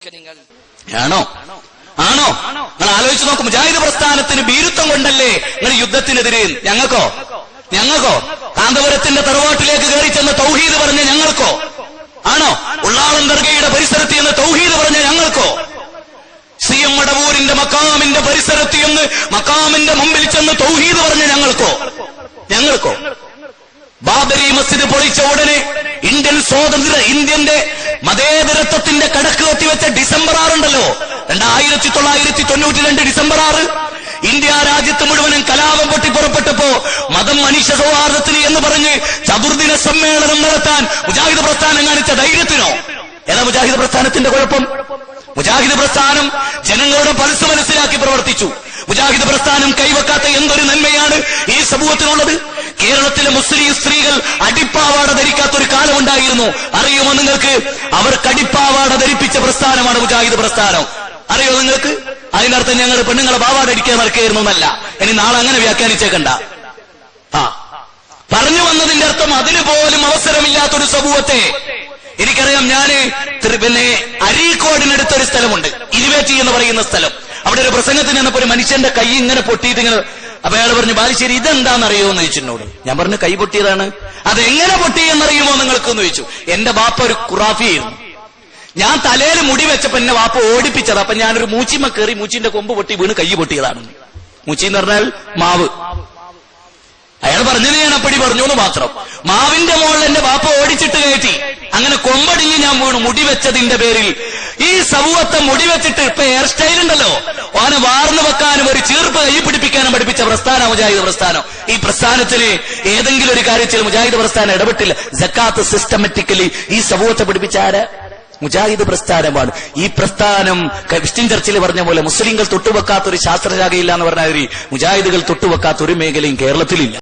ആണോ ആണോ നിങ്ങൾ ആലോചിച്ച് നോക്കും. മുജാഹിദ് പ്രസ്ഥാനത്തിന് ഭീരുത്വം കൊണ്ടല്ലേ നിങ്ങൾ യുദ്ധത്തിനെതിരെ? ഞങ്ങൾക്കോ കാന്തപുരത്തിന്റെ തറവാട്ടിലേക്ക് കയറി ചെന്ന് തൗഹീദ് പറഞ്ഞ ഞങ്ങൾക്കോ? ആണോ ഉള്ളാളം ദർഗയുടെ പരിസരത്ത് എന്ന് തൗഹീദ് പറഞ്ഞ ഞങ്ങൾക്കോ? CM മടവൂരിന്റെ മക്കാമിന്റെ പരിസരത്ത് എന്ന് മക്കാമിന്റെ മുമ്പിൽ ചെന്ന് തൗഹീദ് പറഞ്ഞ ഞങ്ങൾക്കോ? ബാബരി മസ്ജിദ് പൊളിച്ച ഉടനെ ഇന്ത്യന്റെ മതേതരത്വത്തിന്റെ കടക്ക് കത്തിവെച്ച ഡിസംബർ 6 ഉണ്ടല്ലോ, 1992 ഡിസംബർ 6, ഇന്ത്യ രാജ്യത്ത് മുഴുവനും കലാപം പൊട്ടിപ്പുറപ്പെട്ടപ്പോ മതം മനുഷ്യ സൗഹാർദ്ദത്തിന് എന്ന് പറഞ്ഞ് ചതുർദിന സമ്മേളനം നടത്താൻ മുജാഹിദ് പ്രസ്ഥാനം കാണിച്ച ധൈര്യത്തിനോ? ഏതാ മുജാഹിദ് പ്രസ്ഥാനത്തിന്റെ കുഴപ്പം? മുജാഹിദ് പ്രസ്ഥാനം ജനങ്ങളുടെ പൾസ് മനസ്സിലാക്കി പ്രവർത്തിച്ചു. മുജാഹിദ് പ്രസ്ഥാനം കൈവെക്കാത്ത എന്തൊരു നന്മയാണ് ഈ സമൂഹത്തിനുള്ളത്? കേരളത്തിലെ മുസ്ലിം സ്ത്രീകൾ അടിപ്പാവാട ധരിക്കാത്തൊരു കാലമുണ്ടായിരുന്നു. അറിയുമോ നിങ്ങൾക്ക്? അവർക്ക് അടിപ്പാവാട ധരിപ്പിച്ച പ്രസ്ഥാനമാണ് മുജാഹിദ് പ്രസ്ഥാനം. അറിയോ നിങ്ങൾക്ക്? അതിനർത്ഥം ഞങ്ങൾ പെണ്ണുങ്ങളെ പാവാട അടിക്കാൻ നടക്കുകയായിരുന്നു എന്നല്ല. ഇനി നാളെ അങ്ങനെ വ്യാഖ്യാനിച്ചേക്കണ്ട. പറഞ്ഞു വന്നതിന്റെ അർത്ഥം അതിന് പോലും അവസരമില്ലാത്തൊരു സമൂഹത്തെ. എനിക്കറിയാം, ഞാന് അരീക്കോടിനടുത്തൊരു സ്ഥലമുണ്ട്, ഇരുവേറ്റി എന്ന് പറയുന്ന സ്ഥലം. അവിടെ ഒരു പ്രസംഗത്തിന് ചെന്നപ്പോ ഒരു മനുഷ്യന്റെ കൈ ഇങ്ങനെ പൊട്ടിയിട്ട് ഇങ്ങനെ, അപ്പൊ അയാൾ പറഞ്ഞു, ബാലുശ്ശേരി ഇതെന്താണെന്നറിയോ എന്ന് ചോദിച്ചിട്ടുണ്ടോട്. ഞാൻ പറഞ്ഞു, കൈ പൊട്ടിയതാണ്. അതെങ്ങനെ പൊട്ടിയെന്നറിയുമോ നിങ്ങൾക്കെന്ന് ചോദിച്ചു. എന്റെ ബാപ്പ ഒരു ഖുറാഫിയായിരുന്നു. ഞാൻ തലയിൽ മുടി വെച്ചപ്പോ എന്നെ വാപ്പ ഓടിപ്പിച്ചത്. അപ്പൊ ഞാനൊരു മൂച്ചിമ്മ കയറി മൂച്ചിന്റെ കൊമ്പ് പൊട്ടി വീണ് കൈ പൊട്ടിയതാണ്. മൂച്ചി എന്ന് പറഞ്ഞാൽ മാവ്. അയാൾ പറഞ്ഞത് ഞാൻ അപ്പടി പറഞ്ഞു എന്ന് മാത്രം. മാവിന്റെ മുകളിൽ എന്റെ ബാപ്പ ഓടിച്ചിട്ട് കയറ്റി. അങ്ങനെ കൊമ്പടിഞ്ഞ് ഞാൻ വീണു മുടി വെച്ചതിന്റെ പേരിൽ. ഈ സമൂഹത്തെ മുടി വെച്ചിട്ട് ഇപ്പൊ ഹെയർ സ്റ്റൈൽ ഉണ്ടല്ലോ, ഓനെ വാർന്നു വെക്കാനും ഒരു ചീർപ്പ് കൈ പിടിപ്പിക്കാനും പഠിപ്പിച്ച പ്രസ്ഥാനം മുജാഹിദ് പ്രസ്ഥാനം. ഈ പ്രസ്ഥാനത്തിന് ഏതെങ്കിലും ഒരു കാര്യത്തിൽ മുജാഹിദ് പ്രസ്ഥാനം ഇടപെട്ടില്ല. സക്കാത്ത് സിസ്റ്റമാറ്റിക്കലി ഈ സമൂഹത്തെ പഠിപ്പിച്ച ആര്? മുജാഹിദ് പ്രസ്ഥാനമാണ്. ഈ പ്രസ്ഥാനം ക്രിസ്ത്യൻ ചർച്ചിൽ പറഞ്ഞ പോലെ മുസ്ലിങ്ങൾ തൊട്ടുവെക്കാത്തൊരു ശാസ്ത്രശാഖയില്ല എന്ന് പറഞ്ഞാൽ മുജാഹിദുകൾ തൊട്ടുവെക്കാത്തൊരു മേഖലയും കേരളത്തിലില്ല.